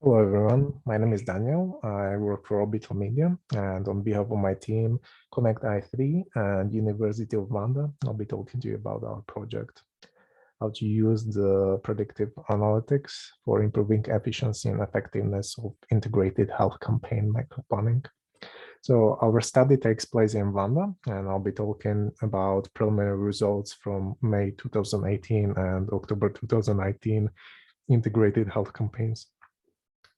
Hello everyone, my name is Daniel. I work for Orbital Media, and on behalf of my team, Connect I3 and University of Rwanda, I'll be talking to you about our project, how to use the predictive analytics for improving efficiency and effectiveness of integrated health campaign microplanning. So our study takes place in Rwanda, and I'll be talking about preliminary results from May 2018 and October 2019 integrated health campaigns.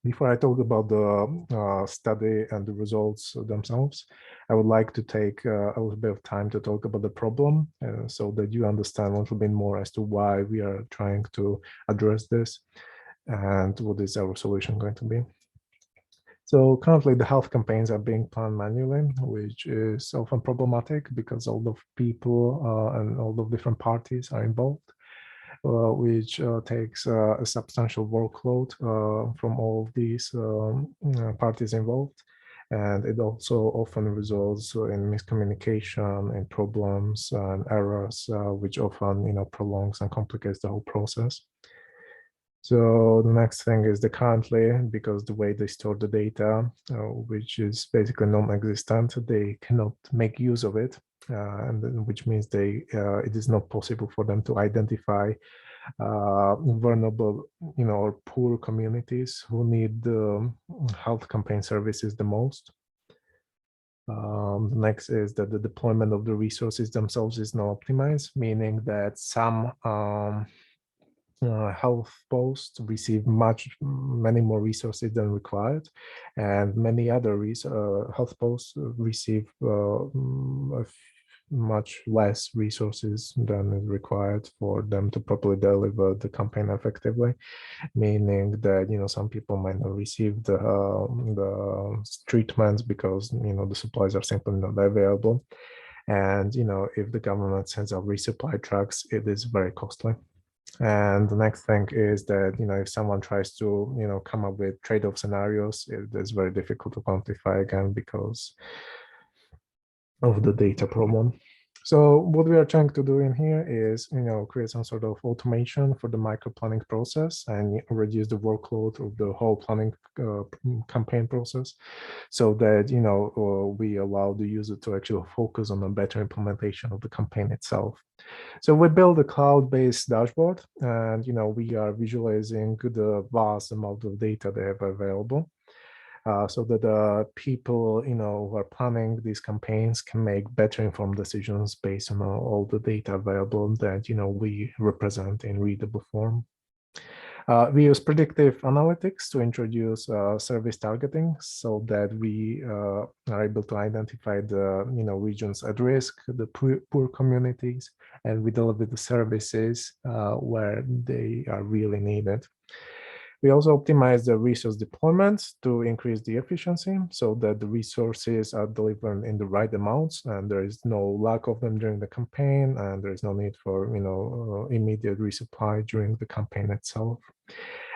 Before I talk about the study and the results themselves, I would like to take a little bit of time to talk about the problem so that you understand a little bit more as to why we are trying to address this and what is our solution going to be. So currently the health campaigns are being planned manually, which is often problematic because all the people and all the different parties are involved. Which takes a substantial workload from all of these parties involved. And it also often results in miscommunication and problems and errors, which often, prolongs and complicates the whole process. So the next thing is that currently, because the way they store the data, which is basically non-existent, they cannot make use of it, and which means it is not possible for them to identify vulnerable, or poor communities who need the health campaign services the most. The next is that the deployment of the resources themselves is not optimized, meaning that some health posts receive many more resources than required, and many other health posts receive much less resources than is required for them to properly deliver the campaign effectively, meaning that some people might not receive the treatments because the supplies are simply not available, and if the government sends out resupply trucks, it is very costly. And the next thing is that, if someone tries to, come up with trade-off scenarios, it is very difficult to quantify again because of the data problem. So what we are trying to do in here is, create some sort of automation for the micro planning process and reduce the workload of the whole planning campaign process, so that, we allow the user to actually focus on a better implementation of the campaign itself. So we build a cloud-based dashboard, and we are visualizing the vast amount of data they have available, so that the people who are planning these campaigns can make better informed decisions based on all the data available that we represent in readable form. We use predictive analytics to introduce service targeting, so that we are able to identify the regions at risk, the poor communities, and we deliver the services where they are really needed. We also optimize the resource deployment to increase the efficiency, so that the resources are delivered in the right amounts and there is no lack of them during the campaign, and there is no need for immediate resupply during the campaign itself.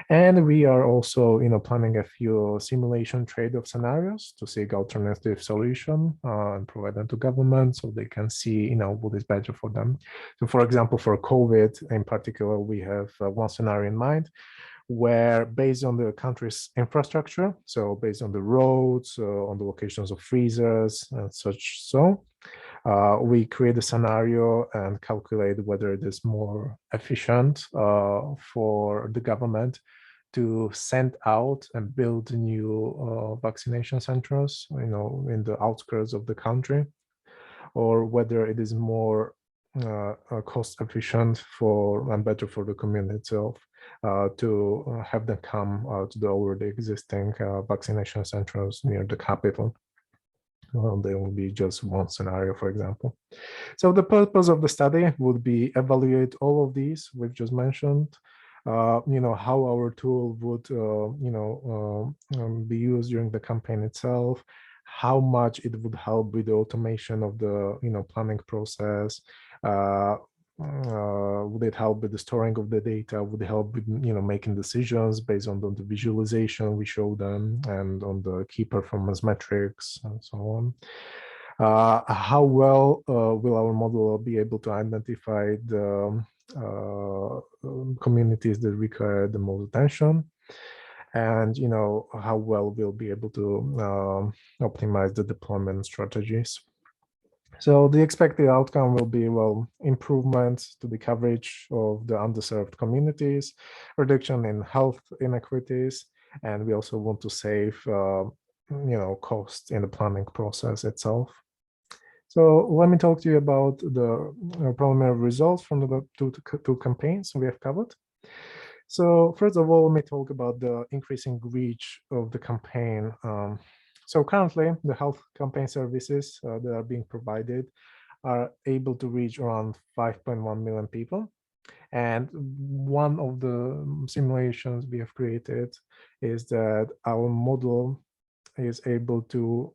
And we are also planning a few simulation trade-off scenarios to seek alternative solution and provide them to government so they can see what is better for them. So for example, for COVID in particular, we have one scenario in mind, where based on the country's infrastructure, so based on the roads, on the locations of freezers and such, we create a scenario and calculate whether it is more efficient for the government to send out and build new vaccination centers, in the outskirts of the country, or whether it is more cost efficient and better for the community itself to have them come to the already existing vaccination centers near the capital. There will be just one scenario, for example. So the purpose of the study would be evaluate all of these we've just mentioned, how our tool would, be used during the campaign itself, how much it would help with the automation of the, planning process. Would it help with the storing of the data? Would it help with, making decisions based on the visualization we show them and on the key performance metrics and so on? How well will our model be able to identify the communities that require the most attention? and how well we'll be able to optimize the deployment strategies. So the expected outcome will be, well, improvements to the coverage of the underserved communities, reduction in health inequities, and we also want to save, cost in the planning process itself. So let me talk to you about the preliminary results from the two campaigns we have covered. So first of all, let me talk about the increasing reach of the campaign. So currently, the health campaign services that are being provided are able to reach around 5.1 million people. And one of the simulations we have created is that our model is able to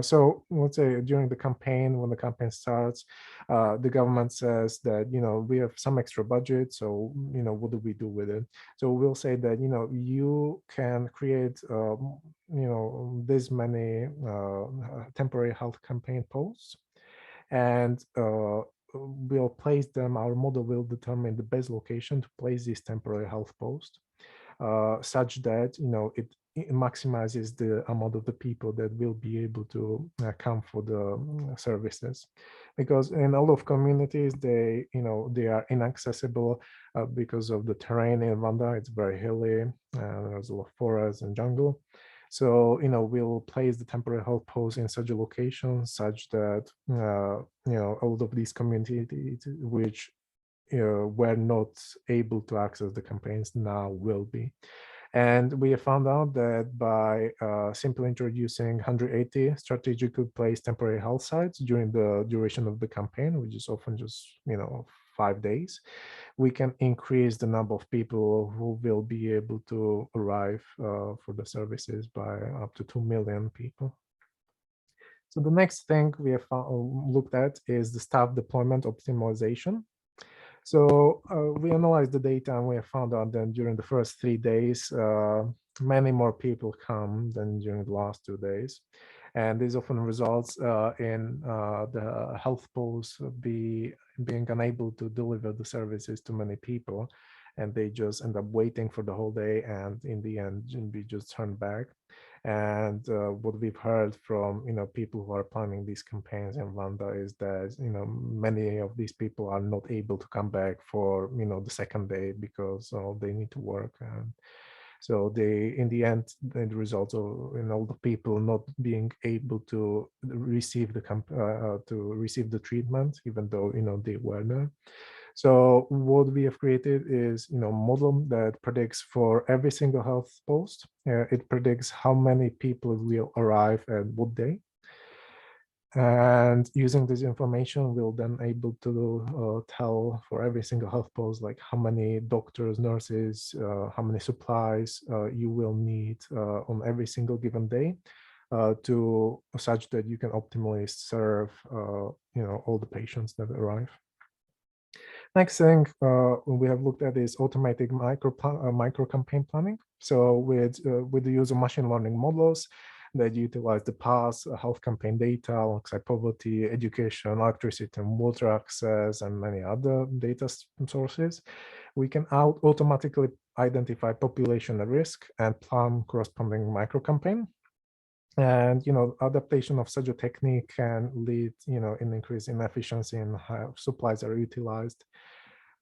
so let's say during the campaign, when the campaign starts, the government says that, we have some extra budget. So, what do we do with it? So we'll say that, you can create, this many temporary health campaign posts, and we'll place them. Our model will determine the best location to place these temporary health posts, such that, it maximizes the amount of the people that will be able to come for the services, because in a lot of communities they are inaccessible because of the terrain in Rwanda. It's very hilly, there's a lot of forest and jungle. So we'll place the temporary health posts in such a location such that a lot of these communities which were not able to access the campaigns now will be. And we have found out that by simply introducing 180 strategically placed temporary health sites during the duration of the campaign, which is often just 5 days, we can increase the number of people who will be able to arrive for the services by up to 2 million people. So the next thing we have looked at is the staff deployment optimization. So we analyzed the data, and we have found out that during the first 3 days, many more people come than during the last 2 days. And this often results in the health posts being unable to deliver the services to many people. And they just end up waiting for the whole day, and in the end, we just turn back. And what we've heard from people who are planning these campaigns in Rwanda is that many of these people are not able to come back for the second day because they need to work. And so they, in the end, the result of all the people not being able to receive the treatment, even though they were there. So what we have created is, a model that predicts for every single health post. It predicts how many people will arrive at what day. And using this information, we'll then able to tell for every single health post, like how many doctors, nurses, how many supplies you will need on every single given day, to such that you can optimally serve, all the patients that arrive. Next thing we have looked at is automatic micro campaign planning. So with the use of machine learning models that utilize the past health campaign data, alongside poverty, education, electricity and water access, and many other data sources, we can automatically identify population at risk and plan corresponding micro campaign. And adaptation of such a technique can lead in increase in efficiency in how supplies are utilized,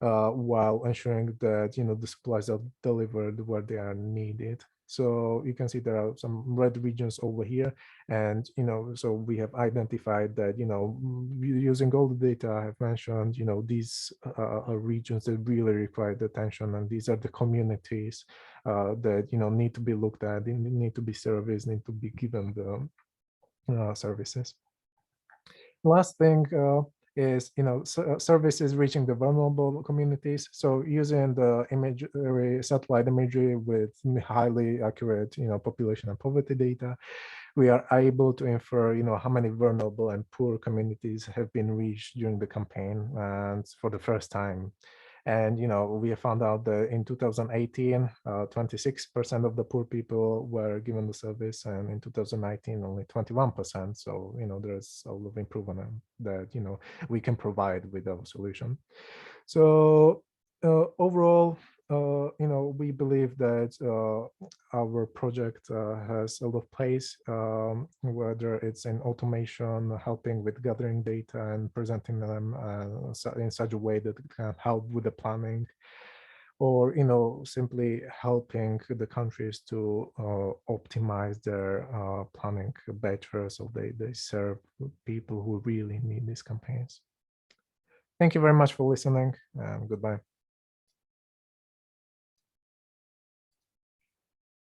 while ensuring that the supplies are delivered where they are needed. So you can see there are some red regions over here, and so we have identified that using all the data I have mentioned, these are regions that really require the attention, and these are the communities that need to be looked at, need to be serviced, need to be given the services. Last thing is services reaching the vulnerable communities. So using the imagery, satellite imagery with highly accurate population and poverty data, we are able to infer how many vulnerable and poor communities have been reached during the campaign, and for the first time. And we have found out that in 2018, 26% of the poor people were given the service, and in 2019, only 21%. So there's a lot of improvement that we can provide with our solution. So overall, we believe that our project has a lot of place, whether it's in automation, helping with gathering data and presenting them in such a way that it can help with the planning, or simply helping the countries to optimize their planning better, so they serve people who really need these campaigns. Thank you very much for listening, and goodbye.